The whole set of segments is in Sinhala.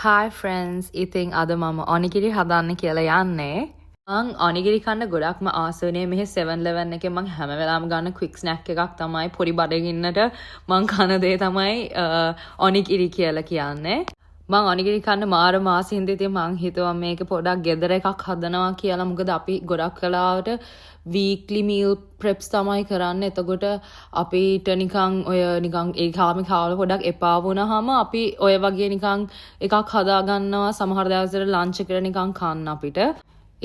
Hi friends, ඉතින් අද මම ඔනිගිරි හදන්න කියලා යන්නේ. මං ඔනිගිරි කන්න ගොඩක්ම ආසනේ මෙහි 7-Eleven එකේ මං හැම වෙලාවම ගන්න quick snack එකක් තමයි පොඩි බඩගින්නට මං කන දේ තමයි ඔනිගිරි කියලා කියන්නේ. මං ඔනිගිරි කන්න මාර මාසින්ද ඉතින් මං හිතුවා මේක පොඩක් ගෙදර එකක් හදනවා කියලා. මොකද අපි ගොඩක් කලාවට weekly meal preps තමයි කරන්නේ. එතකොට අපිට නිකන් ඔය නිකන් ඒ කාලා පොඩක් එපා වුණාම අපි ඔය වගේ නිකන් එකක් හදා ගන්නවා. සමහර දවස්වල ලන්ච් එකට නිකන් කන්න අපිට.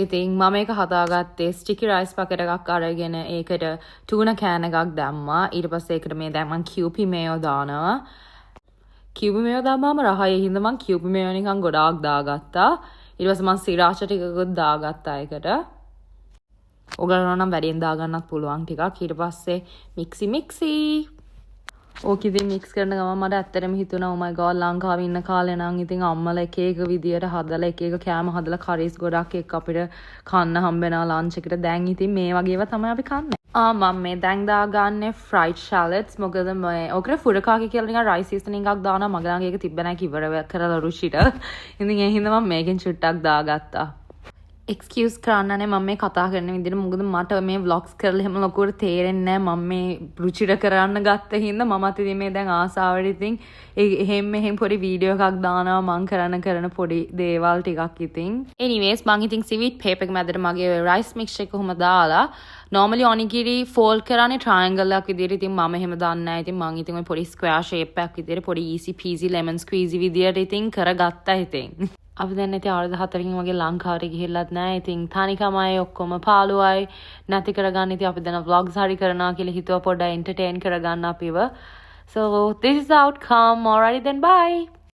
ඉතින් මම මේක හදාගත්තේ ස්ටිකි රයිස් පැකට් එකක් අරගෙන ඒකට ටූනා කෑන් එකක් දැම්මා. ඊට පස්සේ ඒකට මේ දැන් මං කියුපි මේයෝ දානවා. කියුපි මේයෝ දාපුවාම රහයි හින්දා මං කියුපි මේයෝ නිකන් ගොඩාක් දාගත්තා. ඊට පස්සේ මං සිරාච ටිකකුත් දාගත්තා ඒකට. ඔයගලන්ට නම් වැඩියෙන් දාගන්නත් පුළුවන් ටිකක්. ඊට පස්සේ මික්සි ඕක ඉතින් මික්ස් කරන ගමන් මට ඇත්තටම හිතුණා oh my god ලංකාවේ ඉන්න කාලේ නම් ඉතින් අම්මලා එක එක විදියට හදලා එක එක කෑම හදලා කරීස් ගොඩක් එක්ක අපිට කන්න හම්බෙනවා ලන්ච් එකට. දැන් ඉතින් මේ වගේ ඒවා තමයි අපි කන්නේ. මම මේ දැන් දාගන්නේ fried shallots. මොකද මේ ඔකට ෆුරකාකි කියලා නිකන් rice seasoning එකක් දානවා. මගේ ළඟ ඒක තිබ්බ නැහැ කිවර කරලා රුචිට. ඉතින් ඒ හින්දා මම මේකෙන් චුට්ටක් දාගත්තා. එක්ස්කියුස් කරන්නනේ මම මේ කතා කරන විදිහට. මොකද මට මේ vlogs කරලා එහෙම ලොකුවට තේරෙන්නේ නැහැ. මම මේ රුචිර කරන්න ගත්ත හින්දා මමත් ඉතින් මේ දැන් ආසාවට ඉතින් එහෙම පොඩි වීඩියෝ එකක් දානවා මම කරන පොඩි දේවල් ටිකක් ඉතින්. anyways මං ඉතින් sweet paper එක මැදට මගේ rice mix එක කොහොම දාලා normally onigiri fold කරන්නේ triangle එකක් විදිහට. ඉතින් මම එහෙම දන්නේ නැහැ. ඉතින් මං ඉතින් ඔය පොඩි square shape එකක් විදිහට පොඩි easy peasy lemon squeezy විදිහට ඉතින් කරගත්තා ඉතින්. අපි දැන් ඉතින් අවුරුදු 4කින් වගේ ලංකාවට ගිහිල්ලත් නැහැ. ඉතින් තනිකමයි ඔක්කොම පාළුවයි නැති කරගන්න. ඉතින් අපි දැන් vlogs හරි කරනවා කියලා හිතුවා පොඩ්ඩක් entertain කරගන්න අපිව. So this is the outcome. Alright then bye.